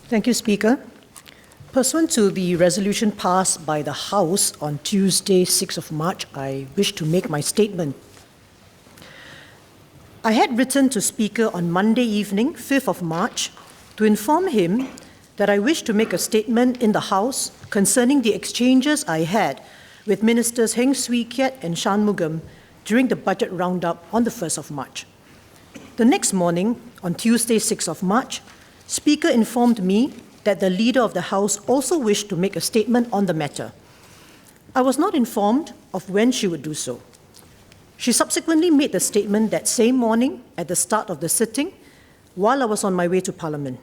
Thank you, Speaker. Pursuant to the resolution passed by the House on Tuesday, 6th of March, I wish to make my statement. I had written to Speaker on Monday evening, 5th of March, to inform him that I wish to make a statement in the House concerning the exchanges I had with Ministers Heng, Swee, Keat and Shanmugam during the budget roundup on the 1st of March. The next morning, on Tuesday, 6th of March, Speaker informed me that the Leader of the House also wished to make a statement on the matter. I was not informed of when she would do so. She subsequently made the statement that same morning at the start of the sitting while I was on my way to Parliament.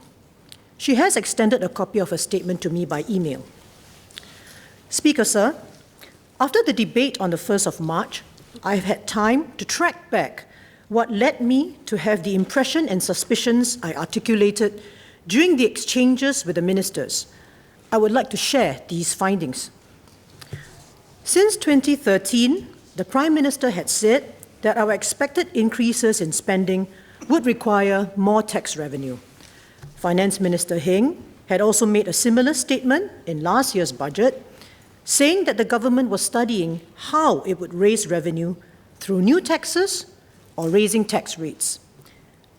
She has extended a copy of her statement to me by email. Speaker, sir, after the debate on the 1st of March, I've had time to track back what led me to have the impression and suspicions I articulated during the exchanges with the ministers. I would like to share these findings. Since 2013, the Prime Minister had said that our expected increases in spending would require more tax revenue. Finance Minister Heng had also made a similar statement in last year's budget, saying that the government was studying how it would raise revenue through new taxes or raising tax rates.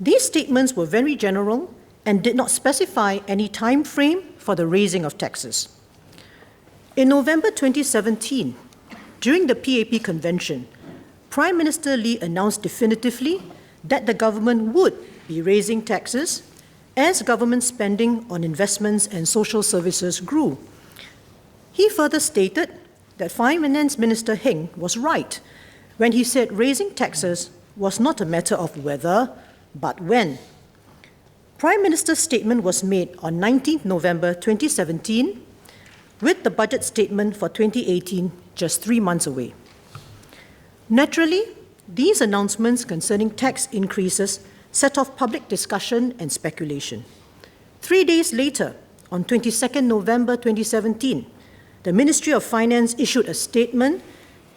These statements were very general and did not specify any time frame for the raising of taxes. In November 2017, during the PAP convention, Prime Minister Lee announced definitively that the government would be raising taxes as government spending on investments and social services grew. He further stated that Finance Minister Heng was right when he said raising taxes was not a matter of whether, but when. Prime Minister's statement was made on 19th November 2017, with the budget statement for 2018 just 3 months away. Naturally, these announcements concerning tax increases set off public discussion and speculation. 3 days later, on 22nd November 2017, the Ministry of Finance issued a statement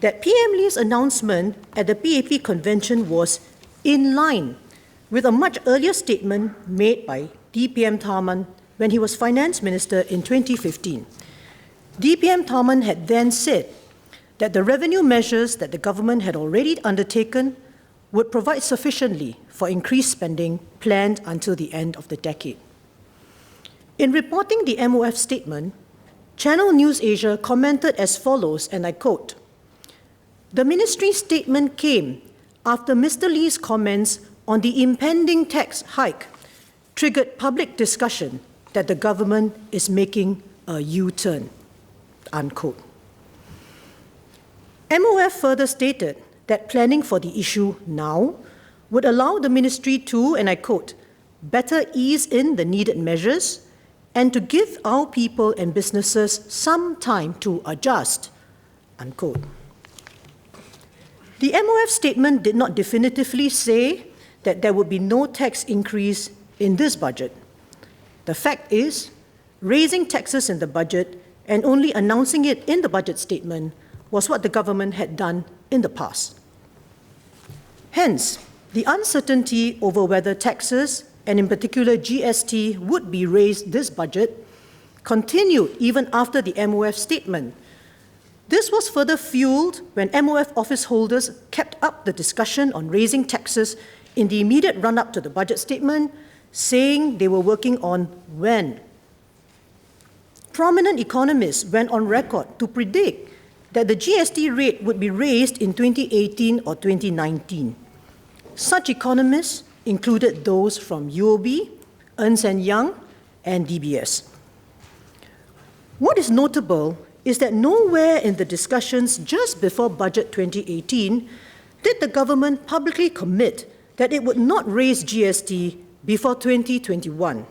that PM Lee's announcement at the PAP convention was in line with a much earlier statement made by DPM Tharman when he was Finance Minister in 2015. DPM Tharman had then said that the revenue measures that the government had already undertaken would provide sufficiently for increased spending planned until the end of the decade. In reporting the MOF statement, Channel News Asia commented as follows, and I quote, "The ministry's statement came after Mr. Lee's comments on the impending tax hike triggered public discussion that the government is making a U-turn," unquote. MOF further stated that planning for the issue now would allow the ministry to, and I quote, "better ease in the needed measures and to give our people and businesses some time to adjust," unquote. The MOF statement did not definitively say that there would be no tax increase in this budget. The fact is, raising taxes in the budget and only announcing it in the budget statement was what the government had done in the past. Hence, the uncertainty over whether taxes, and in particular GST, would be raised this budget continued even after the MOF statement. This was further fueled when MOF office holders kept up the discussion on raising taxes in the immediate run-up to the budget statement, saying they were working on when. Prominent economists went on record to predict that the GST rate would be raised in 2018 or 2019. Such economists included those from UOB, Ernst & Young, and DBS. What is notable is that nowhere in the discussions just before Budget 2018 did the government publicly commit that it would not raise GST before 2021.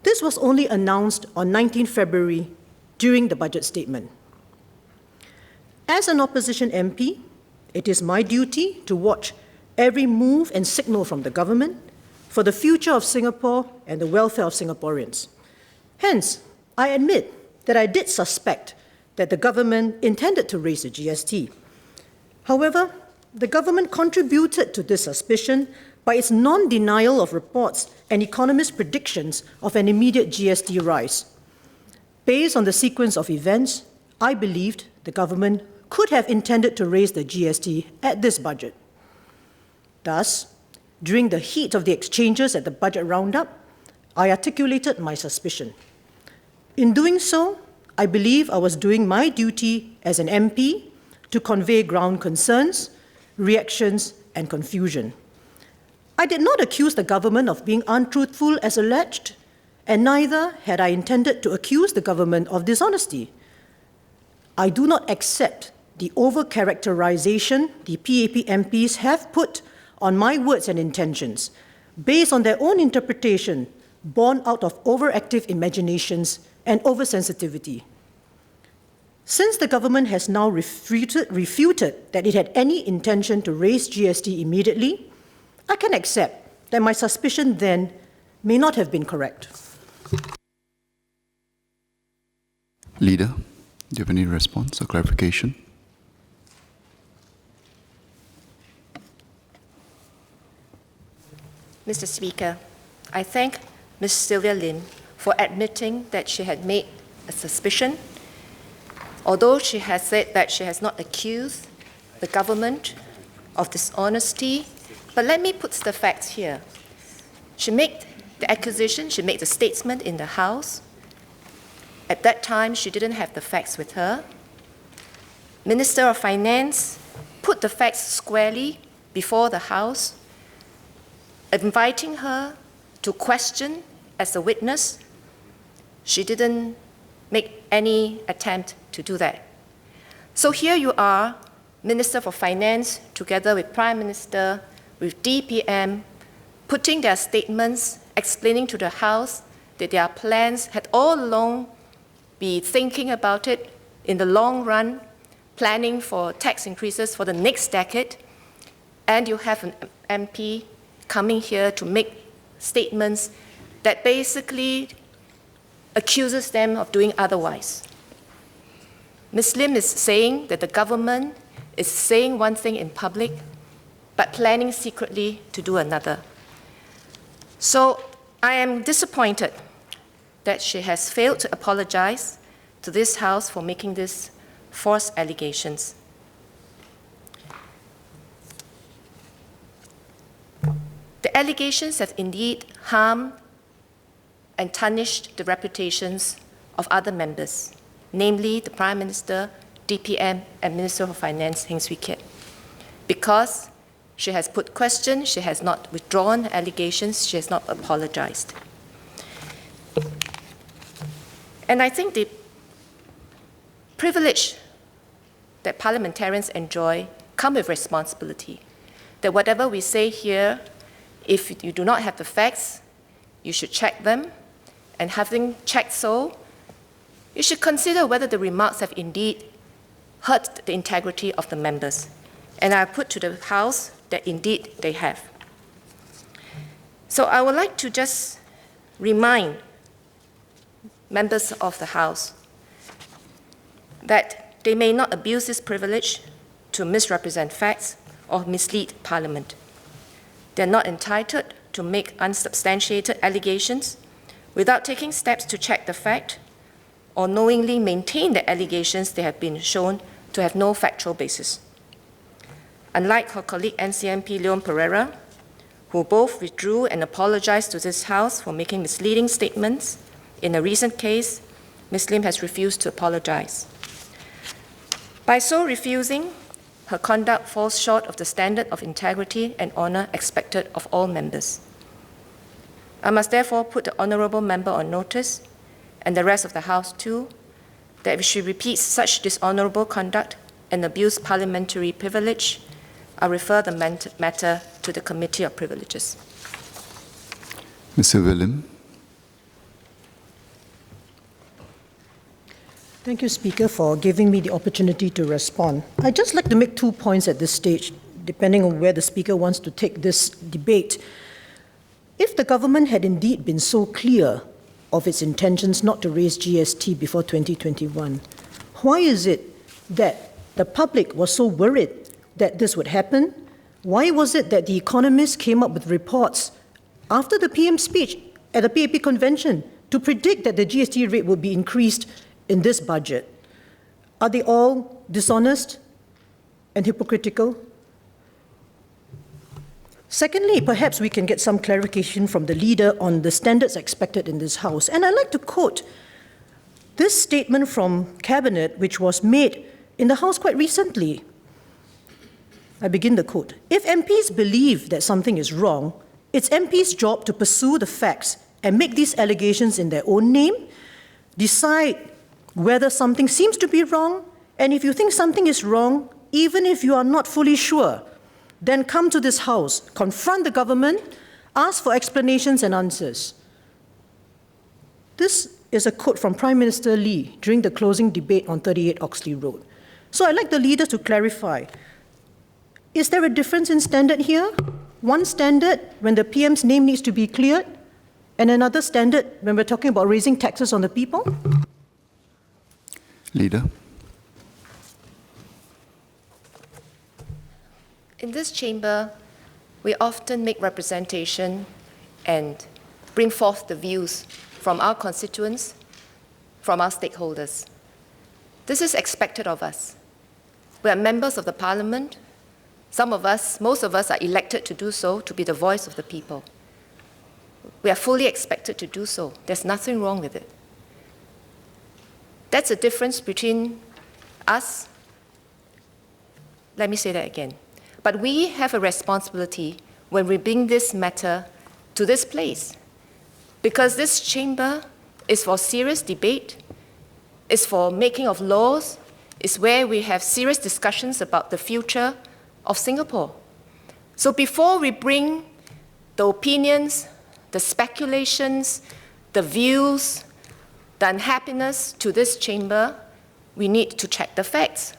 This was only announced on 19 February during the budget statement. As an opposition MP, it is my duty to watch every move and signal from the government for the future of Singapore and the welfare of Singaporeans. Hence, I admit that I did suspect that the government intended to raise the GST. However, the government contributed to this suspicion by its non-denial of reports and economists' predictions of an immediate GST rise. Based on the sequence of events, I believed the government could have intended to raise the GST at this budget. Thus, during the heat of the exchanges at the budget roundup, I articulated my suspicion. In doing so, I believe I was doing my duty as an MP to convey ground concerns, reactions, and confusion. I did not accuse the government of being untruthful as alleged, and neither had I intended to accuse the government of dishonesty. I do not accept the over-characterization the PAP MPs have put on my words and intentions, based on their own interpretation, born out of overactive imaginations and oversensitivity. Since the government has now refuted that it had any intention to raise GST immediately, I can accept that my suspicion then may not have been correct. Leader, do you have any response or clarification? Mr. Speaker, I thank Ms. Sylvia Lim for admitting that she had made a suspicion, although she has said that she has not accused the government of dishonesty. But let me put the facts here. She made the accusation, she made the statement in the House. At that time, she didn't have the facts with her. Minister of Finance put the facts squarely before the House, inviting her to question as a witness. She didn't make any attempt to do that. So here you are, Minister for Finance, together with Prime Minister, with DPM, putting their statements, explaining to the House that their plans had all along been thinking about it in the long run, planning for tax increases for the next decade, and you have an MP coming here to make statements that basically accuses them of doing otherwise. Ms. Lim is saying that the government is saying one thing in public, but planning secretly to do another. So I am disappointed that she has failed to apologize to this House for making these false allegations. The allegations have indeed harmed and tarnished the reputations of other members, namely the Prime Minister, DPM, and Minister of Finance, Heng Keat, because she has put questions, she has not withdrawn allegations, she has not apologized. And I think the privilege that parliamentarians enjoy come with responsibility, that whatever we say here, if you do not have the facts, you should check them, and having checked so, you should consider whether the remarks have indeed hurt the integrity of the members. And I put to the House that indeed they have. So I would like to just remind members of the House that they may not abuse this privilege to misrepresent facts or mislead Parliament. They're not entitled to make unsubstantiated allegations without taking steps to check the fact or knowingly maintain the allegations they have been shown to have no factual basis. Unlike her colleague NCMP Leon Pereira, who both withdrew and apologized to this House for making misleading statements, in a recent case, Ms. Lim has refused to apologize. By so refusing, her conduct falls short of the standard of integrity and honor expected of all members. I must therefore put the honorable member on notice, and the rest of the House too, that if she repeats such dishonorable conduct and abuse parliamentary privilege, I refer the matter to the Committee of Privileges. Ms. Sylvia Lim. Thank you, Speaker, for giving me the opportunity to respond. I'd just like to make 2 points at this stage, depending on where the Speaker wants to take this debate. If the government had indeed been so clear of its intentions not to raise GST before 2021, why is it that the public was so worried that this would happen Why was it that The Economist came up with reports after the PM's speech at the PAP convention to predict that the GST rate would be increased in this budget? Are they all dishonest and hypocritical? Secondly, perhaps we can get some clarification from the leader on the standards expected in this House. And I'd like to quote this statement from Cabinet, which was made in the House quite recently. I begin the quote. If MPs believe that something is wrong, it's MPs' job to pursue the facts and make these allegations in their own name, decide whether something seems to be wrong, and if you think something is wrong, even if you are not fully sure, then come to this House, confront the government, ask for explanations and answers. This is a quote from Prime Minister Lee during the closing debate on 38 Oxley Road. So I'd like the leader to clarify. Is there a difference in standard here? One standard when the PM's name needs to be cleared, and another standard when we're talking about raising taxes on the people? Leader. In this chamber, we often make representation and bring forth the views from our constituents, from our stakeholders. This is expected of us. We are members of the Parliament. Some of us, most of us are elected to do so, to be the voice of the people. We are fully expected to do so. There's nothing wrong with it. That's the difference between us. Let me say that again. But we have a responsibility when we bring this matter to this place, because this chamber is for serious debate, is for making of laws, is where we have serious discussions about the future of Singapore. So before we bring the opinions, the speculations, the views, the unhappiness to this chamber, we need to check the facts.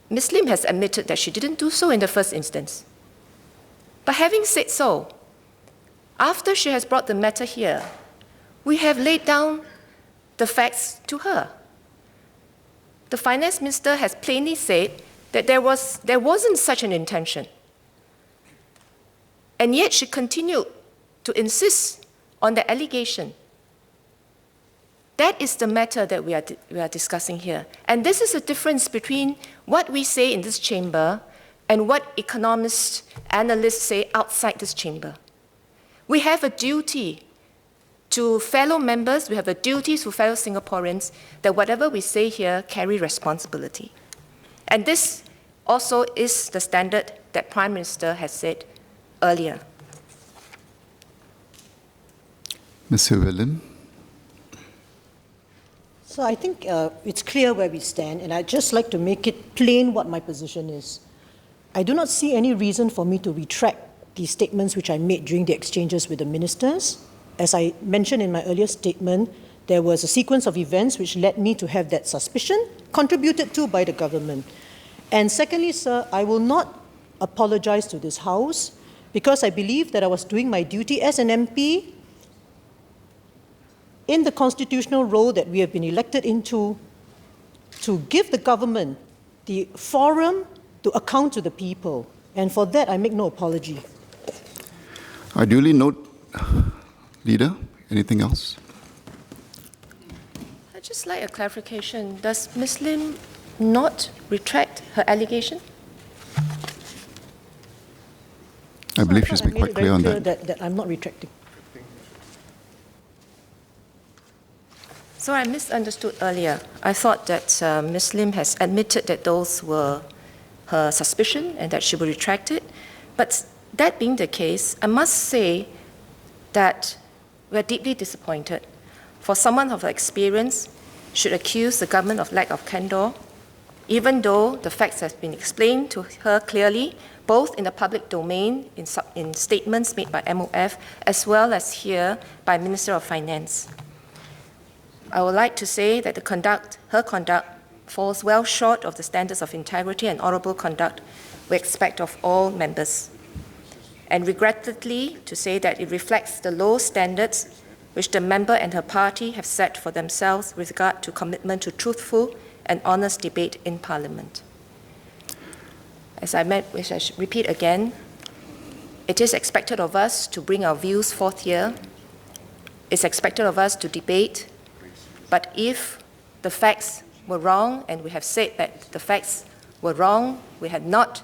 Ms. Lim has admitted that she didn't do so in the first instance. But having said so, after she has brought the matter here, we have laid down the facts to her. The Finance Minister has plainly said that there wasn't such an intention. And yet she continued to insist on the allegation. That is the matter that we are discussing here. And this is the difference between what we say in this chamber and what economists, analysts say outside this chamber. We have a duty to fellow members, we have a duty to fellow Singaporeans that whatever we say here carry responsibility. And this also is the standard that Prime Minister has said earlier. Ms. Sylvia Lim. So I think it's clear where we stand, and I'd just like to make it plain what my position is. I do not see any reason for me to retract the statements which I made during the exchanges with the ministers. As I mentioned in my earlier statement, there was a sequence of events which led me to have that suspicion, contributed to by the government. And secondly, sir, I will not apologize to this House because I believe that I was doing my duty as an MP in the constitutional role that we have been elected into to give the government the forum to account to the people. And for that, I make no apology. I duly note, Leader, anything else? I'd just like a clarification. Does Ms. Lim not retract her allegation? I believe she's been quite clear on that. that I'm not retracting. So I misunderstood earlier. I thought that Ms. Lim has admitted that those were her suspicion and that she would retract it. But that being the case, I must say that we're deeply disappointed. For someone of her experience should accuse the government of lack of candor, even though the facts have been explained to her clearly, both in the public domain, in statements made by MOF, as well as here by Minister of Finance. I would like to say that her conduct falls well short of the standards of integrity and honourable conduct we expect of all members. And regrettably, to say that it reflects the low standards which the member and her party have set for themselves with regard to commitment to truthful and honest debate in Parliament. which I should repeat again, it is expected of us to bring our views forth here. It's expected of us to debate. But if the facts were wrong, and we have said that the facts were wrong, we had not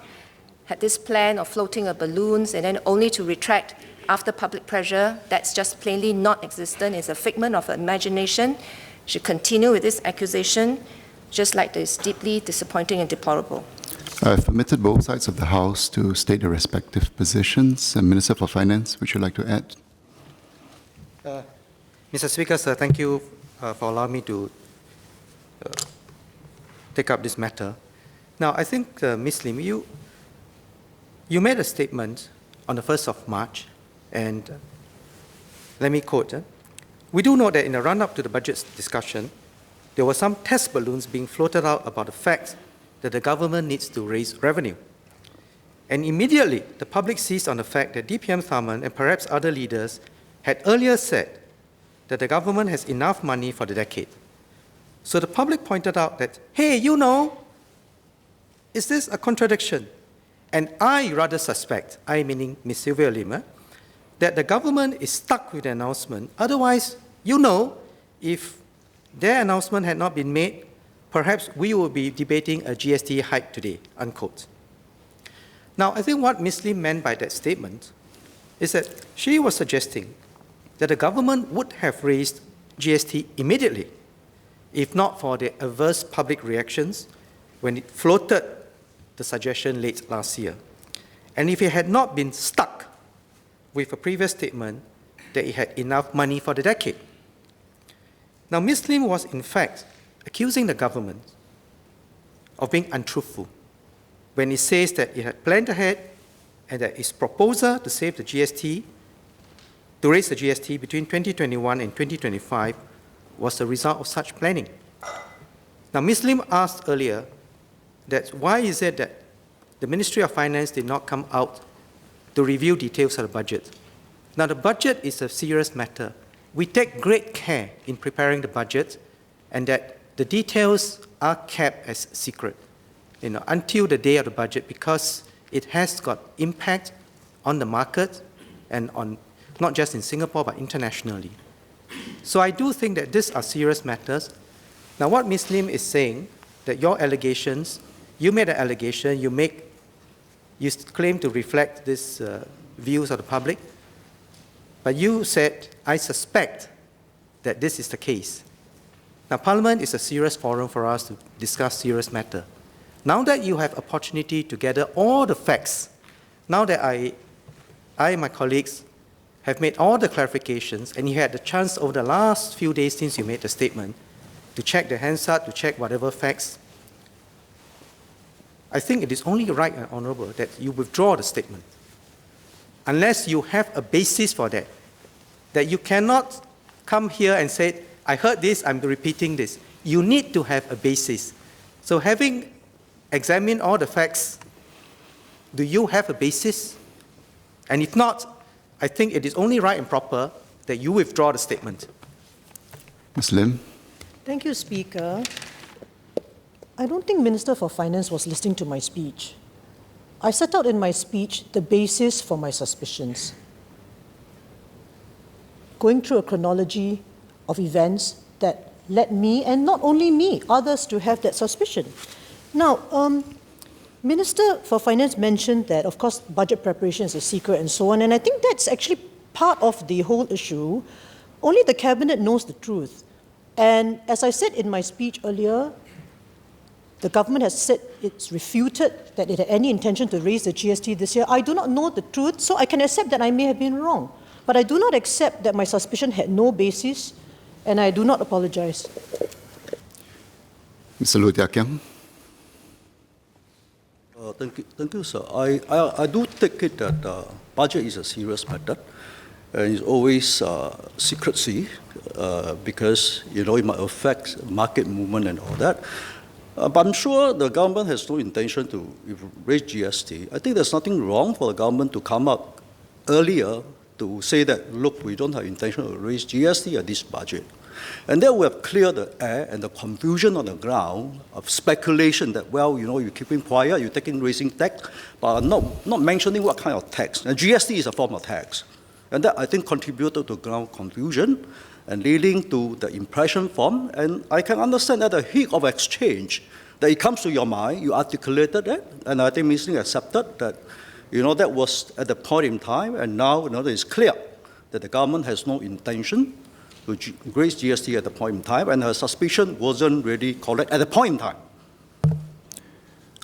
had this plan of floating of balloons and then only to retract after public pressure, that's just plainly not existent. It's a figment of imagination. Should continue with this accusation, just like this deeply disappointing and deplorable. I've permitted both sides of the House to state their respective positions. Minister for Finance, would you like to add? Mr. Speaker, sir, thank you for allowing me to take up this matter. Now, I think, Ms. Lim, you made a statement on the 1st of March, and let me quote, "We do know that in the run-up to the budget discussion, there were some test balloons being floated out about the fact that the government needs to raise revenue. And immediately, the public seized on the fact that DPM Tharman and perhaps other leaders had earlier said that the government has enough money for the decade. So the public pointed out that, hey, you know, is this a contradiction? And I rather suspect, I meaning Ms. Sylvia Lim, that the government is stuck with the announcement. Otherwise, you know, if their announcement had not been made, perhaps we will be debating a GST hike today," unquote. Now, I think what Ms. Lim meant by that statement is that she was suggesting that the government would have raised GST immediately, if not for the adverse public reactions when it floated the suggestion late last year. And if it had not been stuck with a previous statement that it had enough money for the decade. Now, Ms. Lim was in fact accusing the government of being untruthful when it says that it had planned ahead and that its proposal to save the GST, to raise the GST between 2021 and 2025 was the result of such planning. Now, Ms. Lim asked earlier that why is it that the Ministry of Finance did not come out to review details of the budget. Now, the budget is a serious matter. We take great care in preparing the budget and that the details are kept as secret, until the day of the budget, because it has got impact on the market and on not just in Singapore but internationally. So I do think that these are serious matters. Now, what Ms. Lim is saying, that your allegations, you made an allegation, you claim to reflect these views of the public, but you said, I suspect that this is the case. Now, Parliament is a serious forum for us to discuss serious matter. Now that you have opportunity to gather all the facts, now that I and my colleagues have made all the clarifications, and you had the chance over the last few days since you made the statement to check the Hansard, to check whatever facts, I think it is only right and honorable that you withdraw the statement. Unless you have a basis for that, that you cannot come here and say, I heard this, I'm repeating this. You need to have a basis. So having examined all the facts, do you have a basis? And if not, I think it is only right and proper that you withdraw the statement. Ms. Lim? Thank you, Speaker. I don't think Minister for Finance was listening to my speech. I set out in my speech the basis for my suspicions, going through a chronology of events that led me, and not only me, others to have that suspicion. Now, Minister for Finance mentioned that, of course, budget preparation is a secret and so on, and I think that's actually part of the whole issue. Only the Cabinet knows the truth. And as I said in my speech earlier, the government has said it's refuted that it had any intention to raise the GST this year. I do not know the truth, so I can accept that I may have been wrong. But I do not accept that my suspicion had no basis, and I do not apologize. Mr. Khiang? Thank you, sir. I do take it that budget is a serious matter, and it's always secrecy because it might affect market movement and all that. But I'm sure the government has no intention to raise GST. I think there's nothing wrong for the government to come up earlier to say that, look, we don't have intention to raise GST at this budget. And then we have cleared the air and the confusion on the ground of speculation that, well, you're keeping quiet, you're raising tax, but not mentioning what kind of tax. And GST is a form of tax. And that, I think, contributed to ground confusion and leading to the impression form. And I can understand at the heat of exchange that it comes to your mind, you articulated it, and I think Ms. Lim accepted that, that was at the point in time, and now, it's clear that the government has no intention to raise GST at the point in time, and her suspicion wasn't really correct at the point in time.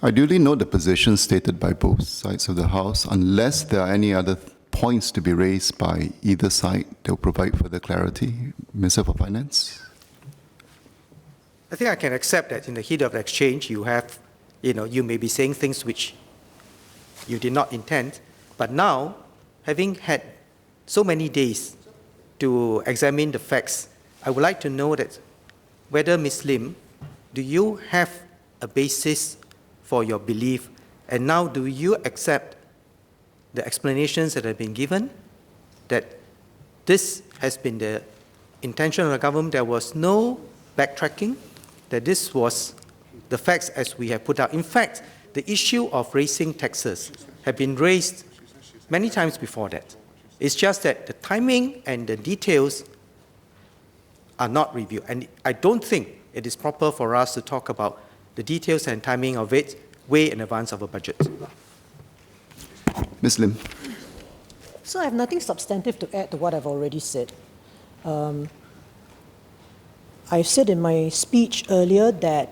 I duly note the position stated by both sides of the House, unless there are any other points to be raised by either side that will provide further clarity. Minister for Finance. I think I can accept that in the heat of the exchange, you may be saying things which you did not intend, but now, having had so many days to examine the facts, I would like to know that whether Ms. Lim, do you have a basis for your belief, and now do you accept the explanations that have been given, that this has been the intention of the government, there was no backtracking, that this was the facts as we have put out. In fact, the issue of raising taxes have been raised many times before that. It's just that the timing and the details are not reviewed. And I don't think it is proper for us to talk about the details and timing of it way in advance of a budget. Ms. Lim. So I have nothing substantive to add to what I've already said. I said in my speech earlier that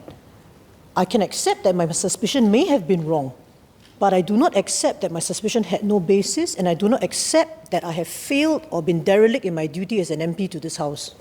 I can accept that my suspicion may have been wrong, but I do not accept that my suspicion had no basis, and I do not accept that I have failed or been derelict in my duty as an MP to this House.